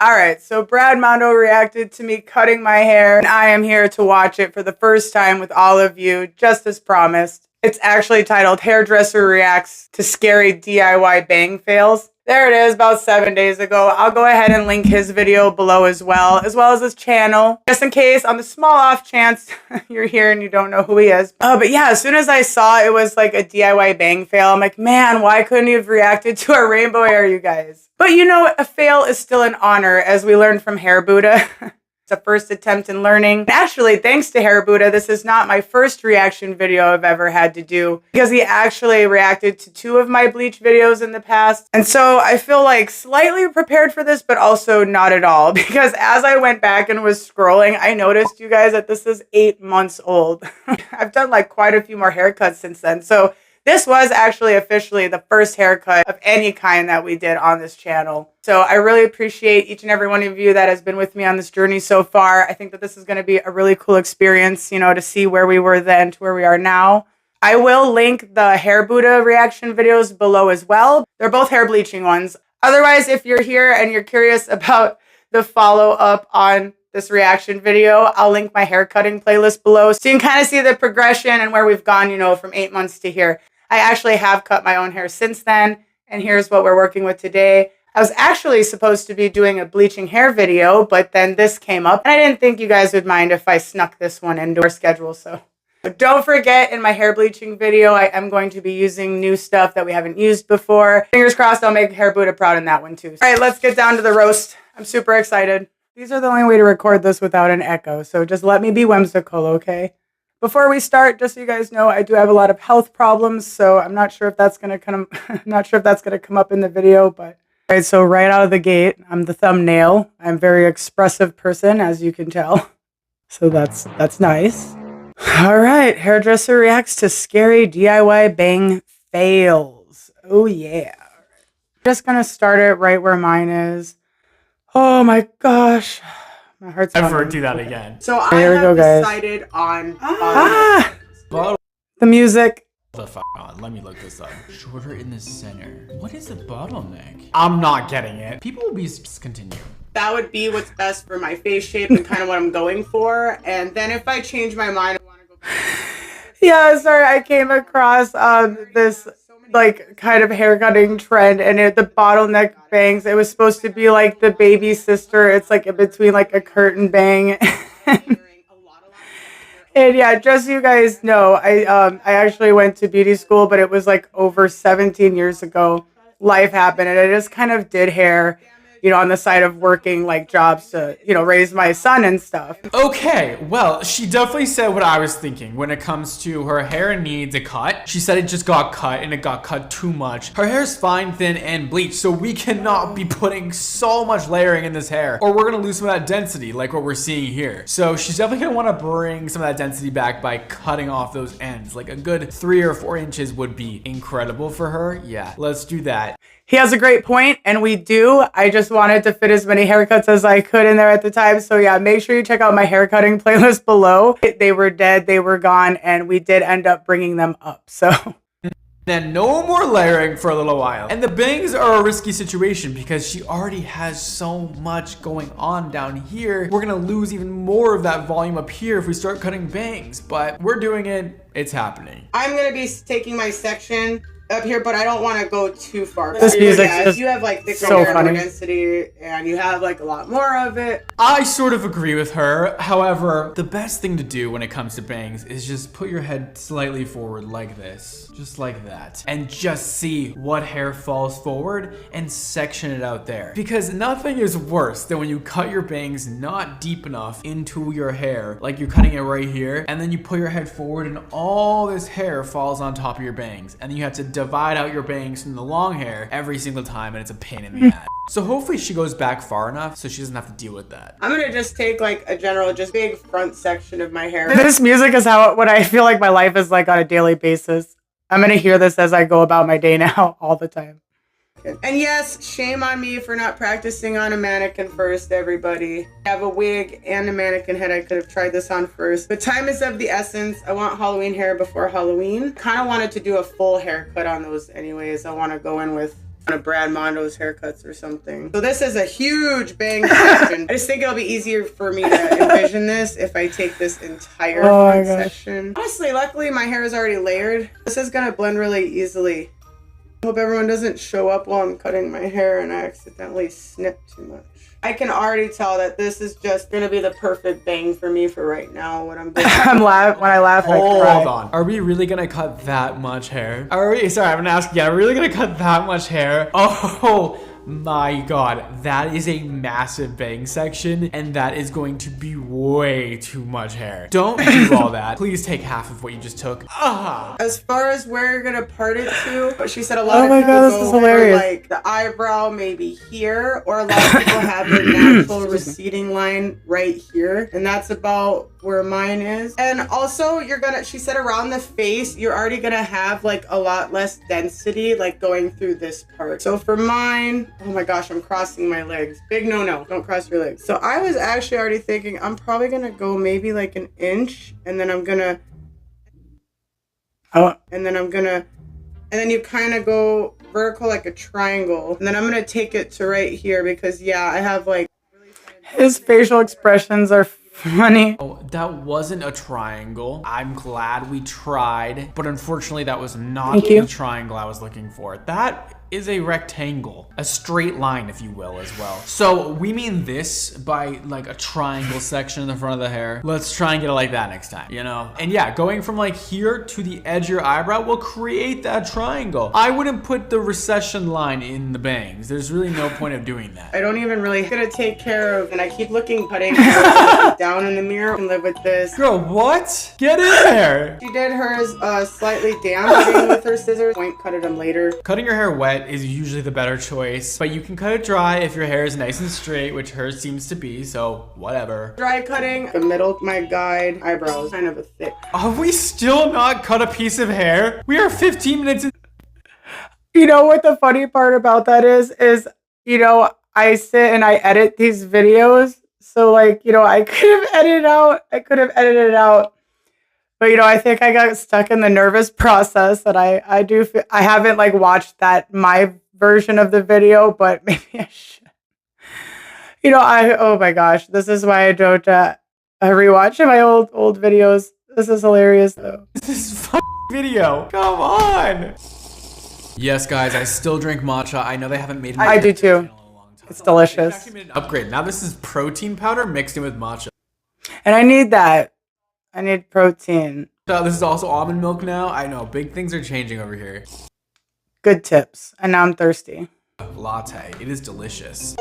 Alright, so Brad Mondo reacted to me cutting my hair, and I am here to watch it for the first time with all of you, just as promised. It's actually titled Hairdresser Reacts to Scary DIY Bang Fails. There it is, about 7 days ago. I'll go ahead and link his video below as well as his channel, just in case, on the small off chance you're here and you don't know who he is. But yeah, as soon as I saw it was like a DIY bang fail, I'm like, man, why couldn't you have reacted to our rainbow hair, you guys? But you know, a fail is still an honor, as we learned from Hair Buddha. It's a first attempt in learning. Actually, thanks to Hair Buddha, this is not my first reaction video I've ever had to do, because he actually reacted to 2 of my bleach videos in the past. And so I feel like slightly prepared for this, but also not at all, because as I went back and was scrolling, I noticed, you guys, that this is 8 months old. I've done like quite a few more haircuts since then. So this was actually officially the first haircut of any kind that we did on this channel. So I really appreciate each and every one of you that has been with me on this journey so far. I think that this is going to be a really cool experience, you know, to see where we were then to where we are now. I will link the Hair Buddha reaction videos below as well. They're both hair bleaching ones. Otherwise, if you're here and you're curious about the follow-up on this reaction video, I'll link my hair cutting playlist below so you can kind of see the progression and where we've gone, you know, from 8 months to here. I actually have cut my own hair since then, and here's what we're working with today. I was actually supposed to be doing a bleaching hair video, but then this came up, and I didn't think you guys would mind if I snuck this one into our schedule. So don't forget, in my hair bleaching video, I am going to be using new stuff that we haven't used before. Fingers crossed I'll make Hair Buddha proud in that one too. All right, let's get down to the roast. I'm super excited. These are the only way to record this without an echo, so just let me be whimsical, okay? Before we start, just so you guys know, I do have a lot of health problems, so I'm not sure if that's gonna come up in the video, but all right, so right out of the gate, I'm the thumbnail. I'm a very expressive person, as you can tell. So that's nice. All right, hairdresser reacts to scary DIY bang fails. Oh yeah. Just gonna start it right where mine is. Oh my gosh. My heart's Never do that again. So I have decided on the music. The f on, let me look this up. Shorter in the center. What is a bottleneck? I'm not getting it. People will be continue. That would be what's best for my face shape and kind of what I'm going for. And then if I change my mind, I want to go back. Yeah, sorry, I came across this like kind of haircutting trend, and the bottleneck bangs, it was supposed to be like the baby sister. It's like in between like a curtain bang. And yeah, just so you guys know, I actually went to beauty school, but it was like over 17 years ago. Life happened, and I just kind of did hair, you know, on the side of working like jobs to, you know, raise my son and stuff. Okay, well, she definitely said what I was thinking when it comes to her hair needs a cut. She said it just got cut, and it got cut too much. Her hair's fine, thin, and bleached, so we cannot be putting so much layering in this hair, or we're gonna lose some of that density like what we're seeing here. So she's definitely gonna wanna bring some of that density back by cutting off those ends. Like a good 3 or 4 inches would be incredible for her. Yeah, let's do that. He has a great point, and we do. I just wanted to fit as many haircuts as I could in there at the time. So yeah, make sure you check out my haircutting playlist below. They were dead, they were gone, and we did end up bringing them up. So then no more layering for a little while. And the bangs are a risky situation because she already has so much going on down here. We're gonna lose even more of that volume up here if we start cutting bangs, but we're doing it. It's happening. I'm gonna be taking my section up here, but I don't want to go too far. This music is you have like thicker so hair, funny. more density, and you have like a lot more of it. I sort of agree with her. However, the best thing to do when it comes to bangs is just put your head slightly forward like this, just like that, and just see what hair falls forward and section it out there. Because nothing is worse than when you cut your bangs not deep enough into your hair, like you're cutting it right here, and then you put your head forward and all this hair falls on top of your bangs, and then you have to divide out your bangs from the long hair every single time, and it's a pain in the ass. So hopefully she goes back far enough so she doesn't have to deal with that. I'm gonna just take like a general, just big front section of my hair. This music is what I feel like my life is like on a daily basis. I'm gonna hear this as I go about my day now all the time. And yes, shame on me for not practicing on a mannequin first, everybody. I have a wig and a mannequin head. I could have tried this on first. But time is of the essence. I want Halloween hair before Halloween. Kind of wanted to do a full haircut on those anyways. I want to go in with one of Brad Mondo's haircuts or something. So this is a huge bang section. I just think it'll be easier for me to envision this if I take this entire front section. Honestly, luckily my hair is already layered. This is gonna blend really easily. I hope everyone doesn't show up while I'm cutting my hair and I accidentally snip too much. I can already tell that this is just gonna be the perfect bang for me for right now. When I'm when I laugh, I cry. Hold on. Are we really gonna cut that much hair? Are we? Sorry, I'm gonna ask again. Are we really gonna cut that much hair? Oh my god, that is a massive bang section, and that is going to be way too much hair. Don't do all that. Please take half of what you just took. As far as where you're gonna part it to, but she said a lot of people God, this is hilarious. Like the eyebrow maybe here, or a lot of people have their natural receding line right here, and that's about where mine is. And also she said around the face, you're already gonna have like a lot less density, like going through this part. So for mine, oh my gosh, I'm crossing my legs. Big no, don't cross your legs. So I was actually already thinking I'm probably gonna go maybe like an inch, and then I'm gonna, and then you kind of go vertical like a triangle, and then I'm gonna take it to right here because yeah, I have like his facial expressions are funny. Oh, that wasn't a triangle. I'm glad we tried, but unfortunately that was not the triangle I was looking for. That is a rectangle, a straight line, if you will, as well. So we mean this by like a triangle section in the front of the hair. Let's try and get it like that next time, you know? And yeah, going from like here to the edge of your eyebrow will create that triangle. I wouldn't put the recession line in the bangs. There's really no point of doing that. I don't even really gonna take care of, and I keep looking, putting down in the mirror and live with this. Girl, what? Get in there. She did hers slightly damp with her scissors. Point cutted them later. Cutting your hair wet is usually the better choice, but you can cut it dry if your hair is nice and straight, which hers seems to be, so whatever. Dry cutting the middle of my guide eyebrows, kind of a thick. Are we still not cut a piece of hair? We are 15 minutes in. You know what the funny part about that is, you know, I sit and I edit these videos. So like, you know, I could have edited it out. But, you know, I think I got stuck in the nervous process that I haven't like watched my version of the video, but maybe I should. You know, oh my gosh, this is why I don't rewatch my old videos. This is hilarious though. This is video. Come on. Yes, guys, I still drink matcha. I know they haven't made I do too. It's delicious. Actually made an upgrade. Now this is protein powder mixed in with matcha. And I need that. I need protein. So this is also almond milk now. I know, big things are changing over here. Good tips. And now I'm thirsty. Latte. It is delicious.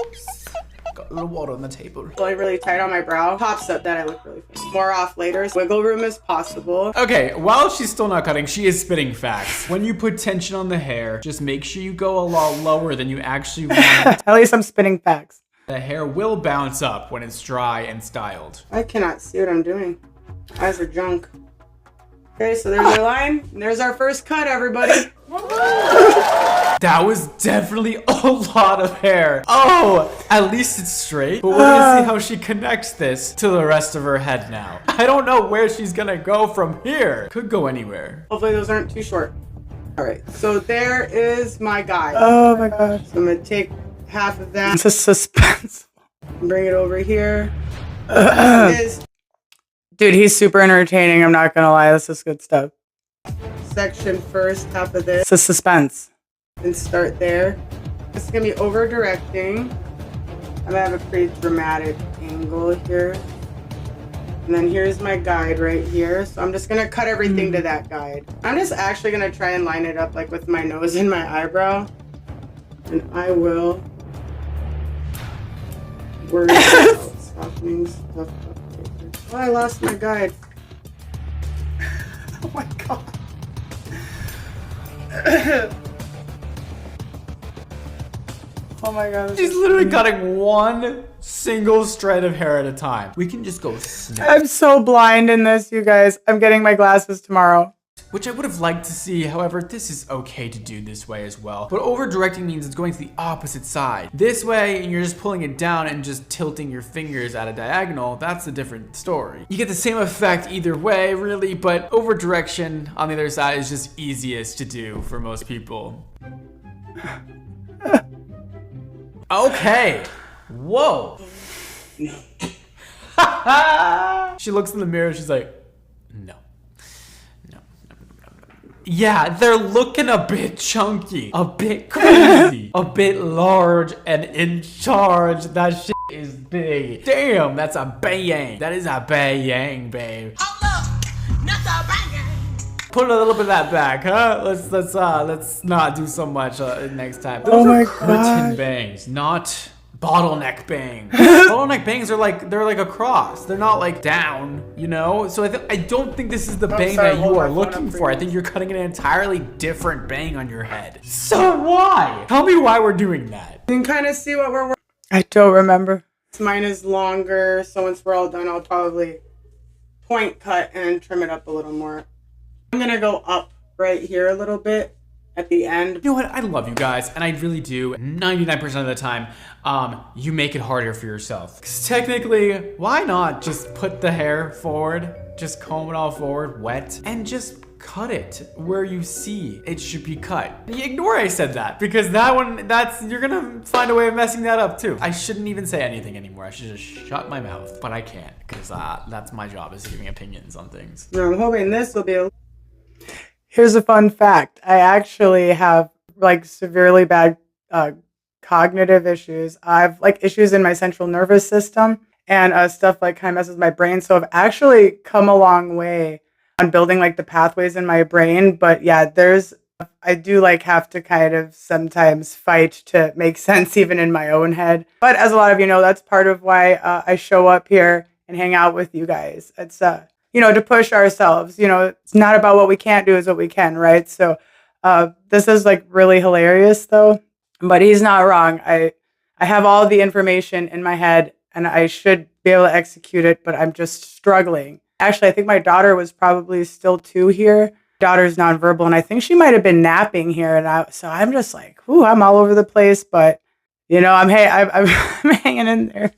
Got a little water on the table. Really tight on my brow. Pops up that I look really funny. More off later. Wiggle room is possible. Okay, while she's still not cutting, she is spitting facts. When you put tension on the hair, just make sure you go a lot lower than you actually want. At least I'm spitting facts. The hair will bounce up when it's dry and styled. I cannot see what I'm doing. Eyes are junk. Okay, so there's our line. And there's our first cut, everybody. That was definitely a lot of hair. Oh, at least it's straight. But we're gonna see how she connects this to the rest of her head now. I don't know where she's gonna go from here. Could go anywhere. Hopefully those aren't too short. All right, so there is my guide. Oh my gosh. So I'm gonna take half of that. It's a suspense. Bring it over here. This is dude, he's super entertaining. I'm not gonna lie. This is good stuff. Section first, half of this. It's a suspense. And start there. This is gonna be over directing. I'm gonna have a pretty dramatic angle here. And then here's my guide right here. So I'm just gonna cut everything to that guide. I'm just actually gonna try and line it up like with my nose and my eyebrow. And I will worry about softening stuff. Oh, I lost my guide. Oh my god. Oh my god. She's literally cutting one single strand of hair at a time. We can just go snap. I'm so blind in this, you guys. I'm getting my glasses tomorrow. Which I would have liked to see, however, this is okay to do this way as well. But over-directing means it's going to the opposite side. This way, and you're just pulling it down and just tilting your fingers at a diagonal, that's a different story. You get the same effect either way, really, but over-direction on the other side is just easiest to do for most people. Okay. Whoa. She looks in the mirror. She's like, no. Yeah, they're looking a bit chunky, a bit crazy, a bit large and in charge. That shit is big. Damn, that's a bang. That is a bang, babe. Oh look, not a bang. Put a little bit of that back, huh? Let's not do so much next time. Oh my Curtain god. bangs, not bottleneck bangs. Bottleneck bangs are like, they're like across. They're not like down, you know? So I don't think this is the bang sorry, that you hold are my phone looking up for for. I you. think you're cutting an entirely different bang on your head. So why? Tell me why we're doing that. You can kind of see what we're. I don't remember. Mine is longer, so once we're all done, I'll probably point cut and trim it up a little more. I'm gonna go up right here a little bit at the end. You know what? I love you guys, and I really do. 99% of the time, you make it harder for yourself. Because technically, why not just put the hair forward, just comb it all forward, wet, and just cut it where you see it should be cut. You ignore I said that, because that one, you're gonna find a way of messing that up too. I shouldn't even say anything anymore. I should just shut my mouth, but I can't, because that's my job, is giving opinions on things. Now, I'm hoping this will be a. Here's a fun fact. I actually have like severely bad cognitive issues. I have like issues in my central nervous system and stuff like kind of messes with my brain. So I've actually come a long way on building like the pathways in my brain. But yeah, I do like have to kind of sometimes fight to make sense even in my own head. But as a lot of you know, that's part of why I show up here and hang out with you guys. It's to push ourselves. It's not about what we can't do, is what we can, right? So this is like really hilarious though, but he's not wrong. I have all the information in my head and I should be able to execute it, but I'm just struggling. Actually, I think my daughter was probably still 2 here. Daughter's nonverbal, and I think she might have been napping here. And so I'm just like, ooh, I'm all over the place, but I'm hanging in there.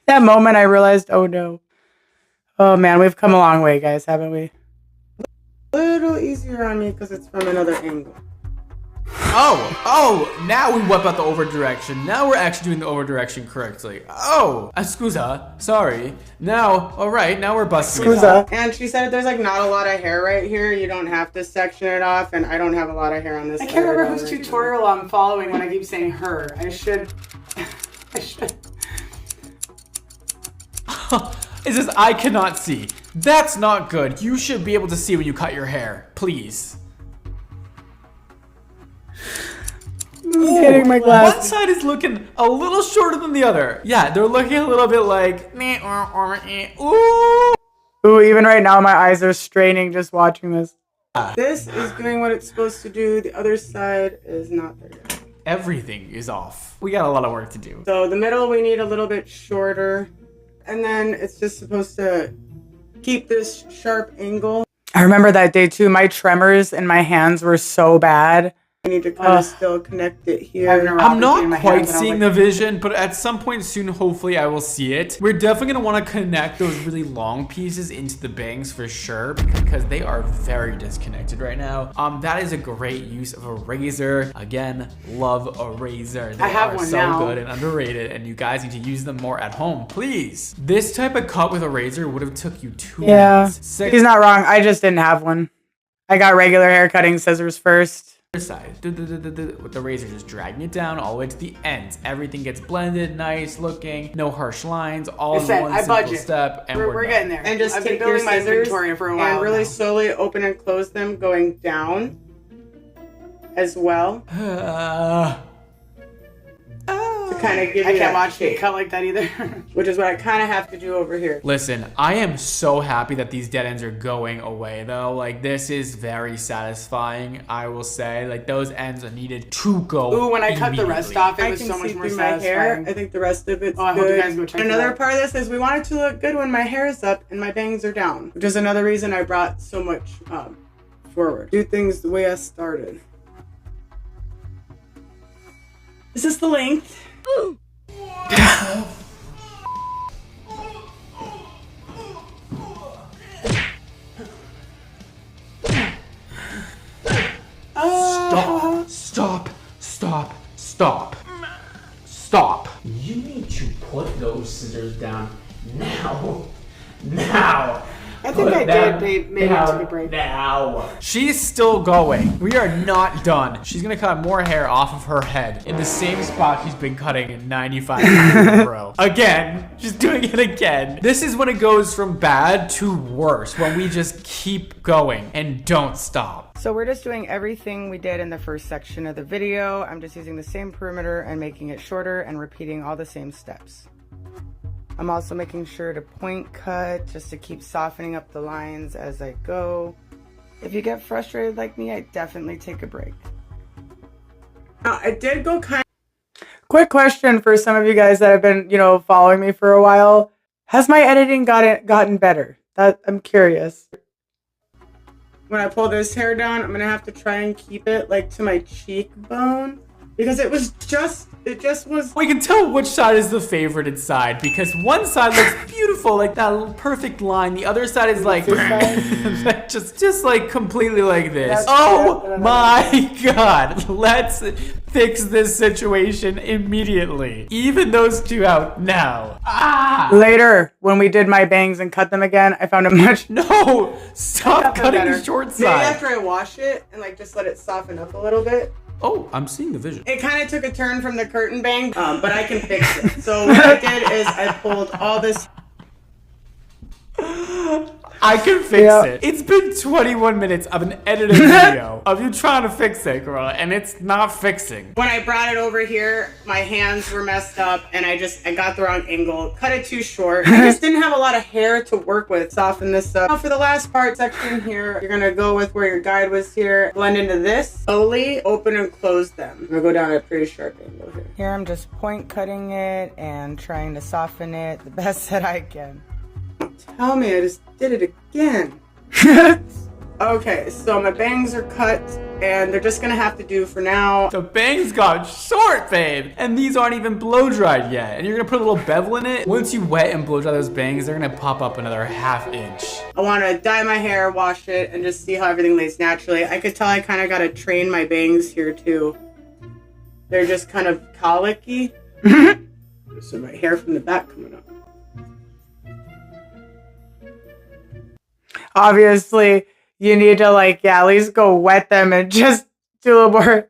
That moment I realized, oh no. Oh man, we've come a long way, guys, haven't we? A little easier on me because it's from another angle. Oh, now we whip out the over direction. Now we're actually doing the over direction correctly. Oh, scusa, sorry. Now, all right, now we're busting it Scusa. out. And she said there's like not a lot of hair right here. You don't have to section it off, and I don't have a lot of hair on this. I can't remember whose tutorial I'm following when I keep saying her. I should. It says, I cannot see. That's not good. You should be able to see when you cut your hair. Please. I'm getting my One glasses. side is looking a little shorter than the other. Yeah, they're looking a little bit like, ooh. Ooh, even right now my eyes are straining just watching this. This is doing what it's supposed to do. The other side is not there yet. Everything is off. We got a lot of work to do. So the middle we need a little bit shorter. And then it's just supposed to keep this sharp angle. I remember that day too. My tremors in my hands were so bad. We need to kind of still connect it here. I'm not quite seeing the vision, but at some point soon, hopefully I will see it. We're definitely gonna wanna connect those really long pieces into the bangs for sure, because they are very disconnected right now. That is a great use of a razor. Again, love a razor. They I have are one so now. good and underrated, and you guys need to use them more at home, please. This type of cut with a razor would have took you 2 minutes. He's not wrong. I just didn't have one. I got regular hair cutting scissors first. Side with the razor, just dragging it down all the way to the ends. Everything gets blended, nice looking, no harsh lines, all in one simple step, and we're done. getting there. And just I've take been your building my scissors inventory for a while and really now. slowly open and close them, going down as well. To kind of give you I can't that watch it shape, cut like that either. which is what I kind of have to do over here. Listen, I am so happy that these dead ends are going away though. Like, this is very satisfying, I will say. Like, those ends are needed to go. Ooh, when I cut the rest off, it I was can so see much more through my hair. satisfying. I think the rest of it's Oh, I hope good. you guys go check it Another out. part of this is we want it to look good when my hair is up and my bangs are down, which is another reason I brought so much forward. Do things the way I started. Is this the length? Stop. scissors down now. Now. I think I did maybe take a break. Now. She's still going. We are not done. She's gonna cut more hair off of her head in the same spot she's been cutting in 95 times in a row. Again. She's doing it again. This is when it goes from bad to worse, when we just keep going and don't stop. So we're just doing everything we did in the first section of the video. I'm just using the same perimeter and making it shorter and repeating all the same steps. I'm also making sure to point cut just to keep softening up the lines as I go. If you get frustrated like me, I definitely take a break. Now, I did go kind of... Quick question for some of you guys that have been, following me for a while. Has my editing gotten better? I'm curious. When I pull this hair down, I'm going to have to try and keep it like to my cheekbone. Because it just was... We can tell which side is the favorited side because one side looks beautiful, like that perfect line. The other side is like just like completely like this. Oh my God. Let's fix this situation immediately. Even those two out now. Later, when we did my bangs and cut them again, I found a much... No! Stop cutting the short side. Maybe after I wash it and just let it soften up a little bit. Oh, I'm seeing the vision. It kind of took a turn from the curtain bang, but I can fix it. So what I did is I pulled all this. I can fix it. It's been 21 minutes of an edited video of you trying to fix it, girl, and it's not fixing. When I brought it over here, my hands were messed up, and I got the wrong angle, cut it too short. I just didn't have a lot of hair to work with. Soften this up. Now for the last part section here, you're gonna go with where your guide was here, blend into this, slowly open and close them. I'm gonna go down at a pretty sharp angle here. Here I'm just point cutting it and trying to soften it the best that I can. Tell me, I just did it again. Okay, so my bangs are cut, and they're just gonna have to do for now. The bangs got short, babe, and these aren't even blow dried yet. And you're gonna put a little bevel in it. Once you wet and blow dry those bangs, they're gonna pop up another ½ inch. I want to dye my hair, wash it, and just see how everything lays naturally. I could tell I kind of gotta train my bangs here too. They're just kind of colicky. So my hair from the back coming up. Obviously, you need to at least go wet them and just do a little more.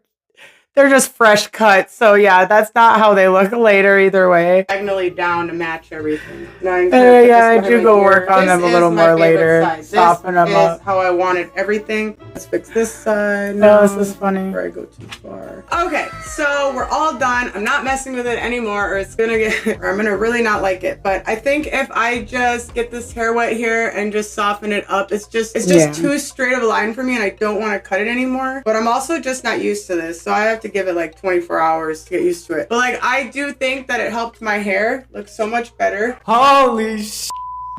They're just fresh cut. So yeah, that's not how they look later either way. Diagonally down to match everything. I do go work on them a little more later. Soften them up. This is how I wanted everything. Let's fix this side. No, this is funny. Before I go too far. Okay, so we're all done. I'm not messing with it anymore, or it's gonna get, or I'm gonna really not like it. But I think if I just get this hair wet here and just soften it up, it's just too straight of a line for me, and I don't want to cut it anymore. But I'm also just not used to this, so I have to give it 24 hours to get used to it. But I do think that it helped my hair look so much better. Holy sh!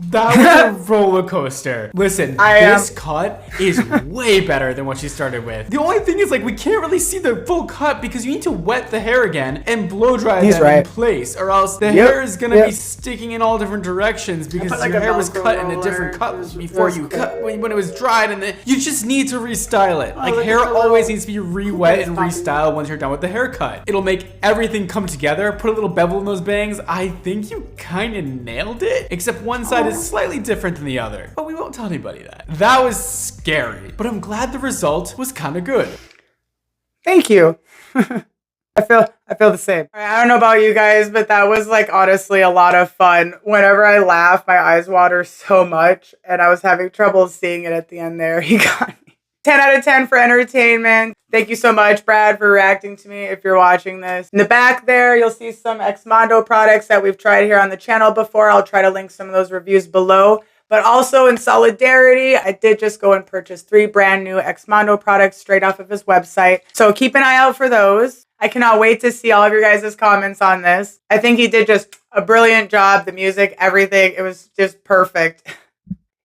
That was a roller coaster. Listen, this cut is way better than what she started with. The only thing is we can't really see the full cut because you need to wet the hair again and blow dry them in place, or else the hair is gonna be sticking in all different directions because your hair was cut in a different cut before you cut when it was dried, and then you just need to restyle it. Hair always needs to be re-wet and restyled once you're done with the haircut. It'll make everything come together. Put a little bevel in those bangs. I think you kind of nailed it, except one side is slightly different than the other, but we won't tell anybody that. That was scary, but I'm glad the result was kind of good. Thank you. I feel the same. I don't know about you guys, but that was honestly a lot of fun. Whenever I laugh, my eyes water so much, and I was having trouble seeing it at the end there. He got me. 10 out of 10 for entertainment. Thank you so much, Brad, for reacting to me if you're watching this. In the back there, you'll see some XMONDO products that we've tried here on the channel before. I'll try to link some of those reviews below. But also in solidarity, I did just go and purchase 3 brand new XMONDO products straight off of his website. So keep an eye out for those. I cannot wait to see all of your guys' comments on this. I think he did just a brilliant job. The music, everything, it was just perfect.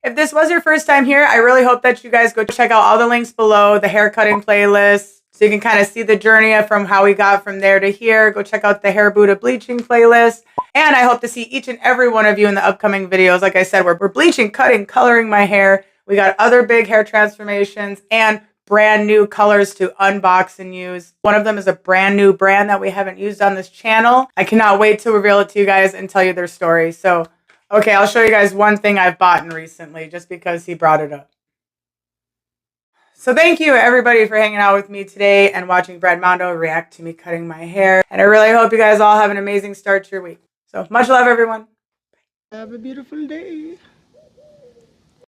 If this was your first time here, I really hope that you guys go check out all the links below, the haircutting playlist, so you can kind of see the journey from how we got from there to here. Go check out the hair Buddha bleaching playlist. And I hope to see each and every one of you in the upcoming videos. Like I said, we're bleaching, cutting, coloring my hair. We got other big hair transformations and brand new colors to unbox and use. One of them is a brand new brand that we haven't used on this channel. I cannot wait to reveal it to you guys and tell you their story. So, okay, I'll show you guys one thing I've bought recently just because he brought it up. So thank you everybody for hanging out with me today and watching Brad Mondo react to me cutting my hair. And I really hope you guys all have an amazing start to your week. So much love, everyone. Have a beautiful day.